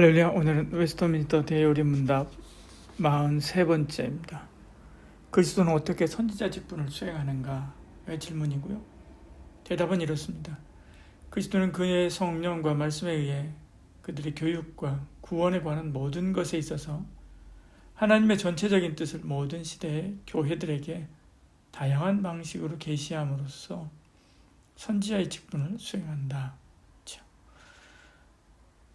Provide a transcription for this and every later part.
할렐루야. 오늘은 웨스터민스터 대요리 문답 43번째입니다. 그리스도는 어떻게 선지자 직분을 수행하는가의 질문이고요. 대답은 이렇습니다. 그리스도는 그의 성령과 말씀에 의해 그들의 교육과 구원에 관한 모든 것에 있어서 하나님의 전체적인 뜻을 모든 시대의 교회들에게 다양한 방식으로 계시함으로써 선지자의 직분을 수행한다.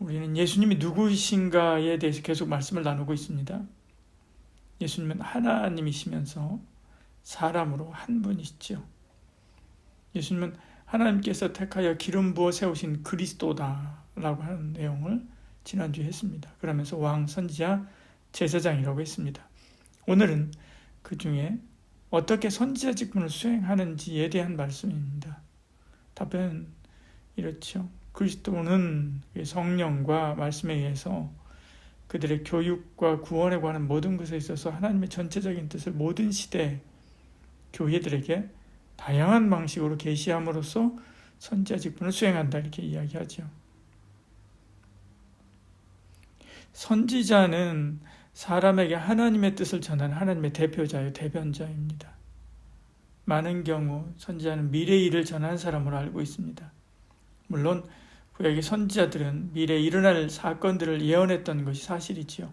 우리는 예수님이 누구이신가에 대해서 계속 말씀을 나누고 있습니다. 예수님은 하나님이시면서 사람으로 한 분이시죠. 예수님은 하나님께서 택하여 기름 부어 세우신 그리스도다라고 하는 내용을 지난주에 했습니다. 그러면서 왕, 선지자, 제사장이라고 했습니다. 오늘은 그 중에 어떻게 선지자 직분을 수행하는지에 대한 말씀입니다. 답변은 이렇죠. 그리스도는 성령과 말씀에 의해서 그들의 교육과 구원에 관한 모든 것에 있어서 하나님의 전체적인 뜻을 모든 시대 교회들에게 다양한 방식으로 계시함으로써 선지자 직분을 수행한다, 이렇게 이야기하죠. 선지자는 사람에게 하나님의 뜻을 전하는 하나님의 대표자요, 대변자입니다. 많은 경우 선지자는 미래의 일을 전하는 사람으로 알고 있습니다. 물론 구약의 선지자들은 미래에 일어날 사건들을 예언했던 것이 사실이지요.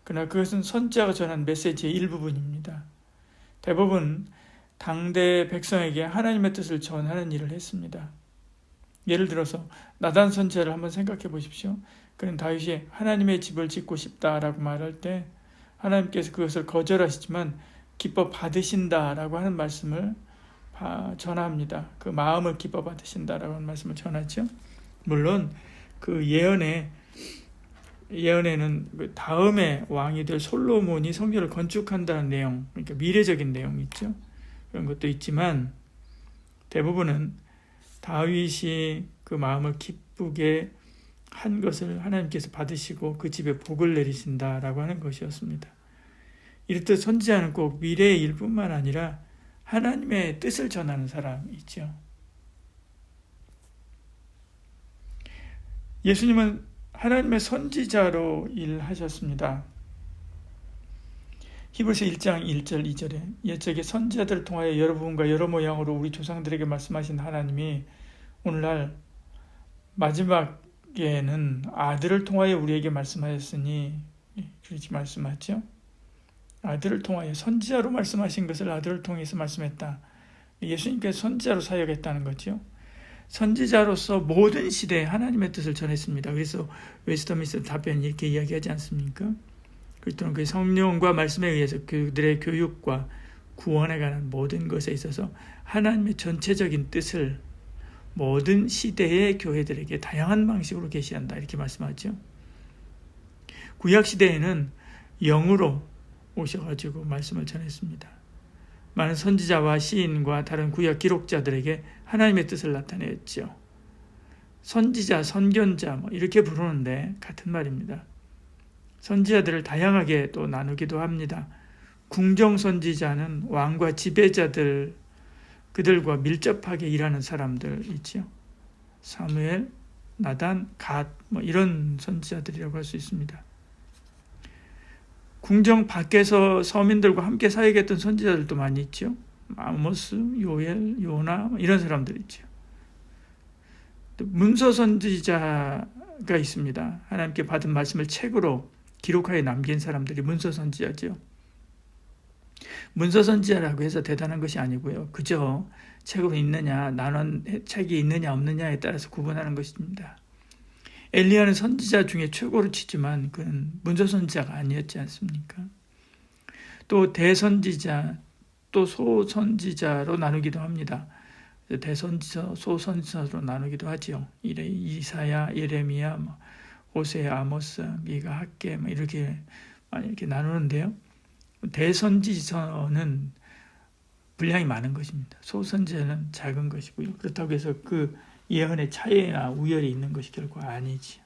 그러나 그것은 선지자가 전한 메시지의 일부분입니다. 대부분 당대 백성에게 하나님의 뜻을 전하는 일을 했습니다. 예를 들어서 나단 선지자를 한번 생각해 보십시오. 그는 다윗이 하나님의 집을 짓고 싶다라고 말할 때 하나님께서 그것을 거절하시지만 기뻐 받으신다라고 하는 말씀을 전합니다. 그 마음을 기뻐 받으신다라고 하는 말씀을 전하죠. 물론 그 예언에는 그 다음에 왕이 될 솔로몬이 성전을 건축한다는 내용, 그러니까 미래적인 내용이 있죠. 그런 것도 있지만 대부분은 다윗이 그 마음을 기쁘게 한 것을 하나님께서 받으시고 그 집에 복을 내리신다라고 하는 것이었습니다. 이렇듯 선지자는 꼭 미래의 일뿐만 아니라 하나님의 뜻을 전하는 사람이죠. 예수님은 하나님의 선지자로 일하셨습니다. 히브리서 1장 1절 2절에 옛적에 선지자들을 통하여 여러 부분과 여러 모양으로 우리 조상들에게 말씀하신 하나님이 오늘날 마지막에는 아들을 통하여 우리에게 말씀하셨으니, 그렇게 말씀하죠. 아들을 통하여 선지자로 말씀하신 것을 아들을 통해서 말씀했다. 예수님께서 선지자로 사역했다는 거죠. 선지자로서 모든 시대에 하나님의 뜻을 전했습니다. 그래서 웨스터민스터 답변이 이렇게 이야기하지 않습니까? 그리스도는 그 성령과 말씀에 의해서 그들의 교육과 구원에 관한 모든 것에 있어서 하나님의 전체적인 뜻을 모든 시대의 교회들에게 다양한 방식으로 계시한다, 이렇게 말씀하죠. 구약 시대에는 영으로 오셔가지고 말씀을 전했습니다. 많은 선지자와 시인과 다른 구약 기록자들에게 하나님의 뜻을 나타냈죠. 선지자, 선견자 이렇게 부르는데 같은 말입니다. 선지자들을 다양하게 또 나누기도 합니다. 궁정 선지자는 왕과 지배자들, 그들과 밀접하게 일하는 사람들 있죠. 사무엘, 나단, 갓 이런 선지자들이라고 할 수 있습니다. 궁정 밖에서 서민들과 함께 사역했던 선지자들도 많이 있죠. 아모스, 요엘, 요나 이런 사람들 있죠. 또 문서 선지자가 있습니다. 하나님께 받은 말씀을 책으로 기록하여 남긴 사람들이 문서 선지자죠. 문서 선지자라고 해서 대단한 것이 아니고요. 그저 책으로 있느냐, 나눈 책이 있느냐 없느냐에 따라서 구분하는 것입니다. 엘리야는 선지자 중에 최고로 치지만 그는 문서 선지자가 아니었지 않습니까? 또 대선지자, 또 소선지자로 나누기도 합니다. 대선지자, 소선지자로 나누기도 하지요. 이사야, 예레미야, 호세, 아모스, 미가, 학개 이렇게 나누는데요. 대선지자는 분량이 많은 것입니다. 소선지자는 작은 것이고요. 그렇다고 해서 그 예언의 차이나 우열이 있는 것이 결코 아니지.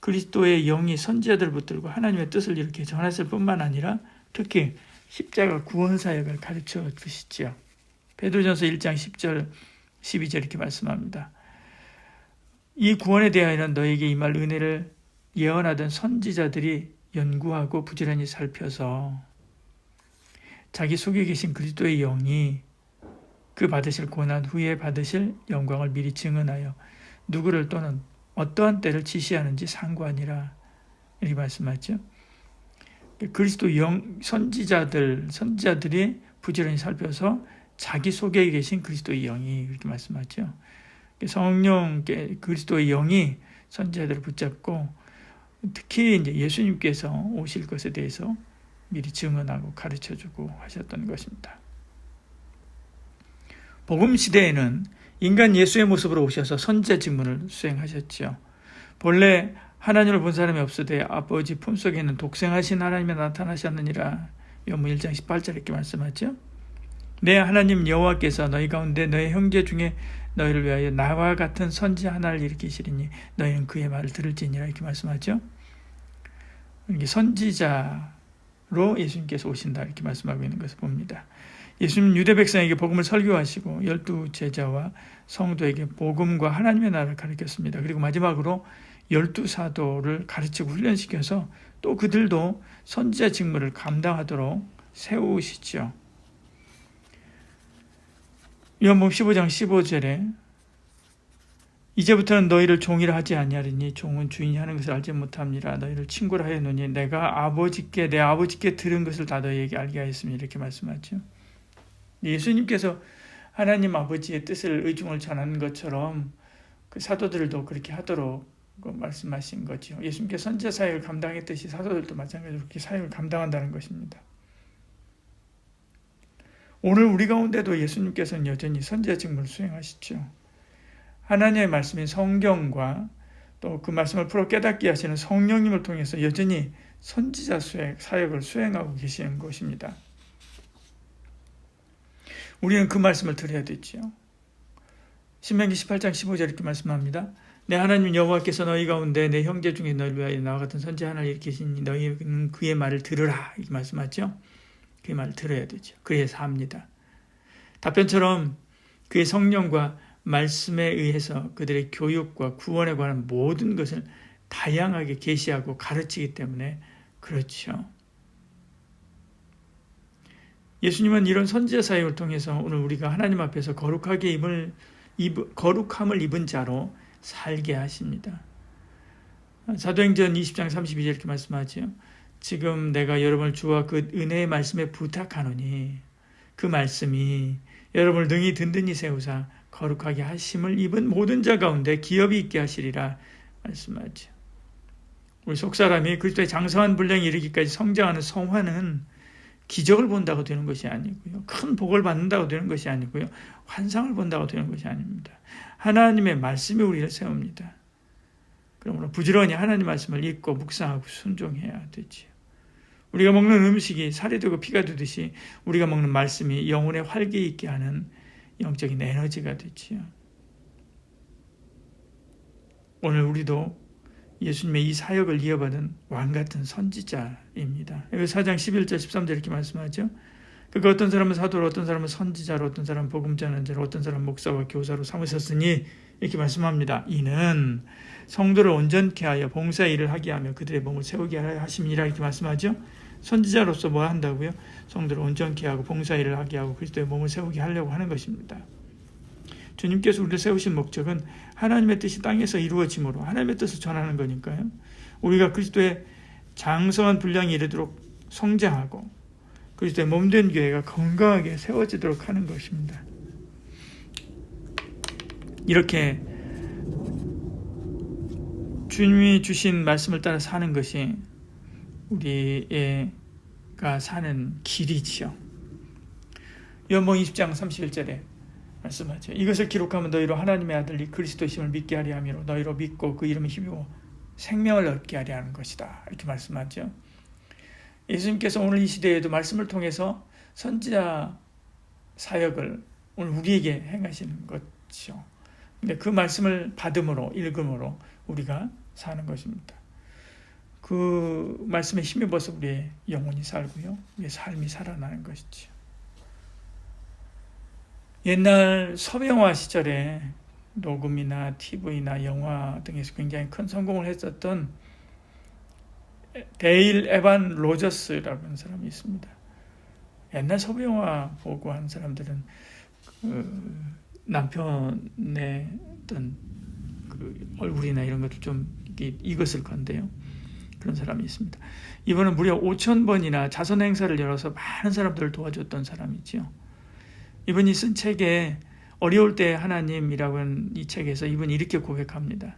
그리스도의 영이 선지자들을 붙들고 하나님의 뜻을 이렇게 전했을 뿐만 아니라 특히 십자가 구원 사역을 가르쳐 주시지요. 베드로전서 1장 10절 12절 이렇게 말씀합니다. 이 구원에 대하여는 너에게 임할 은혜를 예언하던 선지자들이 연구하고 부지런히 살펴서 자기 속에 계신 그리스도의 영이 그 받으실 고난 후에 받으실 영광을 미리 증언하여 누구를 또는 어떠한 때를 지시하는지 상관이라 이렇게 말씀하죠. 그리스도 선지자들이 부지런히 살펴서 자기 속에 계신 그리스도의 영이 이렇게 말씀하죠. 성령 그리스도의 영이 선지자들을 붙잡고 특히 이제 예수님께서 오실 것에 대해서 미리 증언하고 가르쳐주고 하셨던 것입니다. 복음 시대에는 인간 예수의 모습으로 오셔서 선지자 직분을 수행하셨지요. 본래 하나님을 본 사람이 없으되 아버지 품속에 있는 독생하신 하나님에 나타나셨느니라. 요한복음 1장 18절 이렇게 말씀하죠. 내 하나님 여호와께서 너희 가운데 너희 형제 중에 너희를 위하여 나와 같은 선지 하나를 일으키시리니 너희는 그의 말을 들을지니라 이렇게 말씀하죠. 이게 선지자로 예수님께서 오신다 이렇게 말씀하고 있는 것을 봅니다. 예수님 유대 백성에게 복음을 설교하시고 12 제자와 성도에게 복음과 하나님의 나라를 가르쳤습니다. 그리고 마지막으로 12 사도를 가르치고 훈련시켜서 또 그들도 선지자 직무를 감당하도록 세우시죠. 요한복음 15장 15절에 이제부터는 너희를 종이라 하지 아니하리니 종은 주인이 하는 것을 알지 못함이라. 너희를 친구라 하였노니 내가 내 아버지께 들은 것을 다 너희에게 알게 하였으니 이렇게 말씀하죠. 예수님께서 하나님 아버지의 뜻을 의중을 전하는 것처럼 그 사도들도 그렇게 하도록 말씀하신 거죠. 예수님께서 선지자 사역을 감당했듯이 사도들도 마찬가지로 그렇게 사역을 감당한다는 것입니다. 오늘 우리 가운데도 예수님께서는 여전히 선지자 직무를 수행하시죠. 하나님의 말씀인 성경과 또 그 말씀을 풀어 깨닫게 하시는 성령님을 통해서 여전히 선지자 사역을 수행하고 계시는 것입니다. 우리는 그 말씀을 들어야 되지요. 신명기 18장 15절 이렇게 말씀합니다. 내 하나님 여호와께서 너희 가운데 내 형제 중에 너희를 위하여 나와 같은 선지 하나를 일으키시니 너희는 그의 말을 들으라 이렇게 말씀하죠. 그의 말을 들어야 되죠. 그래서 합니다. 답변처럼 그의 성령과 말씀에 의해서 그들의 교육과 구원에 관한 모든 것을 다양하게 계시하고 가르치기 때문에 그렇죠. 예수님은 이런 선지자 사역을 통해서 오늘 우리가 하나님 앞에서 거룩함을 입은 자로 살게 하십니다. 사도행전 20장 32절 이렇게 말씀하죠. 지금 내가 여러분을 주와 그 은혜의 말씀에 부탁하노니 그 말씀이 여러분을 능히 든든히 세우사 거룩하게 하심을 입은 모든 자 가운데 기업이 있게 하시리라 말씀하죠. 우리 속사람이 그리스도의 장성한 분량에 이르기까지 성장하는 성화는 기적을 본다고 되는 것이 아니고요. 큰 복을 받는다고 되는 것이 아니고요. 환상을 본다고 되는 것이 아닙니다. 하나님의 말씀이 우리를 세웁니다. 그러므로 부지런히 하나님 말씀을 읽고 묵상하고 순종해야 되지요. 우리가 먹는 음식이 살이 되고 피가 되듯이 우리가 먹는 말씀이 영혼에 활기 있게 하는 영적인 에너지가 되지요. 오늘 우리도 예수님의 이 사역을 이어받은 왕같은 선지자입니다. 여기 4장 11절 13절 이렇게 말씀하죠. 그러니까 어떤 사람은 사도로, 어떤 사람은 선지자로, 어떤 사람은 복음 전환자로, 어떤 사람은 목사와 교사로 삼으셨으니 이렇게 말씀합니다. 이는 성도를 온전케 하여 봉사의 일을 하게 하며 그들의 몸을 세우게 하심이라 이렇게 말씀하죠. 선지자로서 뭐 한다고요? 성도를 온전케 하고 봉사의 일을 하게 하고 그리스도의 몸을 세우게 하려고 하는 것입니다. 주님께서 우리를 세우신 목적은 하나님의 뜻이 땅에서 이루어짐으로 하나님의 뜻을 전하는 거니까요. 우리가 그리스도의 장성한 분량에 이르도록 성장하고 그리스도의 몸된 교회가 건강하게 세워지도록 하는 것입니다. 이렇게 주님이 주신 말씀을 따라 사는 것이 우리가 사는 길이지요. 요한복음 20장 31절에 말씀하죠. 이것을 기록하면 너희로 하나님의 아들 그리스도이심을 믿게 하려 함이로 너희로 믿고 그 이름을 힘입어 생명을 얻게 하려 하는 것이다. 이렇게 말씀하죠. 예수님께서 오늘 이 시대에도 말씀을 통해서 선지자 사역을 오늘 우리에게 행하시는 것이죠. 근데 그 말씀을 받음으로 읽음으로 우리가 사는 것입니다. 그 말씀에 힘입어서 우리의 영혼이 살고요. 우리의 삶이 살아나는 것이죠. 옛날 서명화 시절에 녹음이나 TV나 영화 등에서 굉장히 큰 성공을 했었던 데일 에반 로저스라고 하는 사람이 있습니다. 옛날 서부 영화 보고 한 사람들은 그 남편의 어떤 그 얼굴이나 이런 것도 좀 익었을 건데요. 그런 사람이 있습니다. 이분은 무려 5,000번이나 자선 행사를 열어서 많은 사람들을 도와줬던 사람이죠. 이분이 쓴 책에 어려울 때 하나님이라고 하는 이 책에서 이분이 이렇게 고백합니다.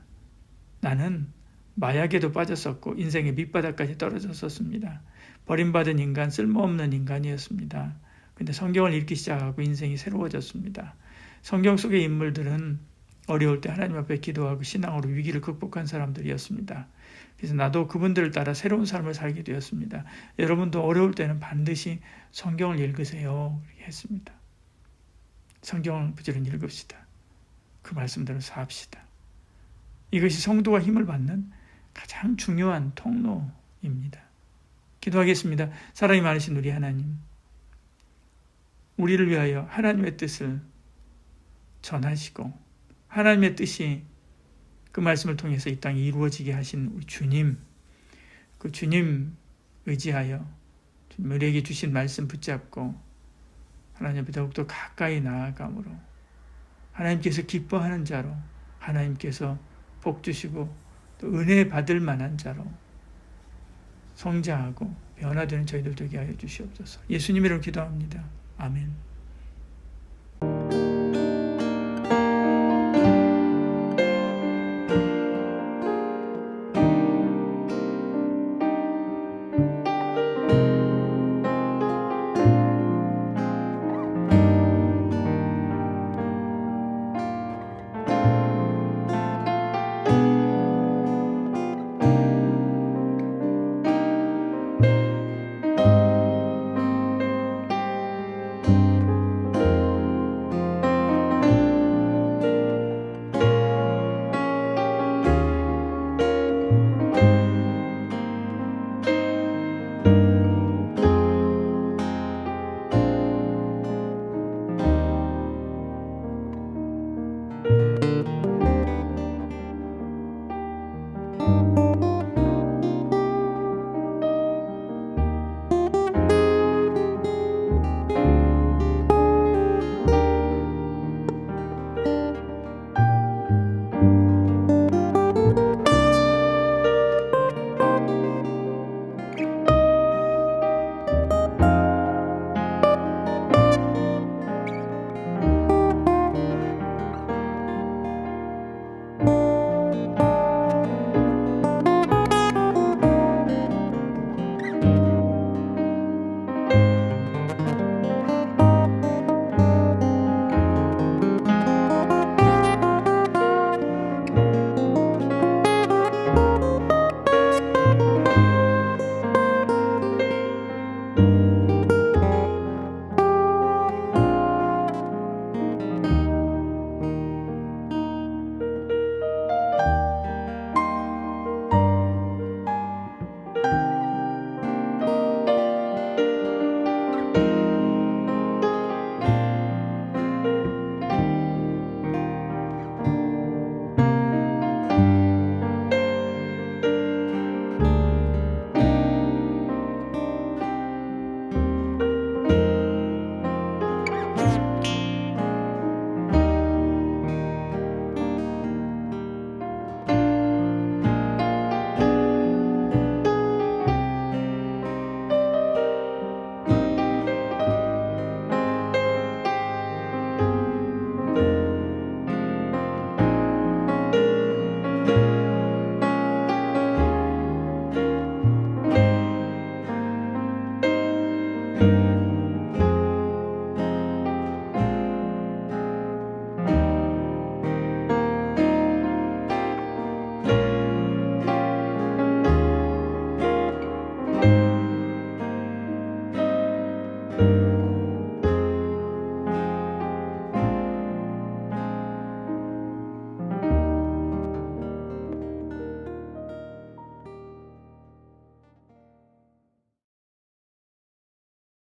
나는 마약에도 빠졌었고 인생의 밑바닥까지 떨어졌었습니다. 버림받은 인간, 쓸모없는 인간이었습니다. 근데 성경을 읽기 시작하고 인생이 새로워졌습니다. 성경 속의 인물들은 어려울 때 하나님 앞에 기도하고 신앙으로 위기를 극복한 사람들이었습니다. 그래서 나도 그분들을 따라 새로운 삶을 살게 되었습니다. 여러분도 어려울 때는 반드시 성경을 읽으세요. 이렇게 했습니다. 성경을 부지런히 읽읍시다. 그 말씀대로 삽시다. 이것이 성도가 힘을 받는 가장 중요한 통로입니다. 기도하겠습니다. 사랑이 많으신 우리 하나님, 우리를 위하여 하나님의 뜻을 전하시고 하나님의 뜻이 그 말씀을 통해서 이 땅에 이루어지게 하신 우리 주님, 그 주님 의지하여 우리에게 주신 말씀 붙잡고 하나님 앞에 더욱더 가까이 나아감으로 하나님께서 기뻐하는 자로, 하나님께서 복 주시고 또 은혜 받을 만한 자로 성장하고 변화되는 저희들 되게 하여 주시옵소서. 예수님 이름으로 기도합니다. 아멘.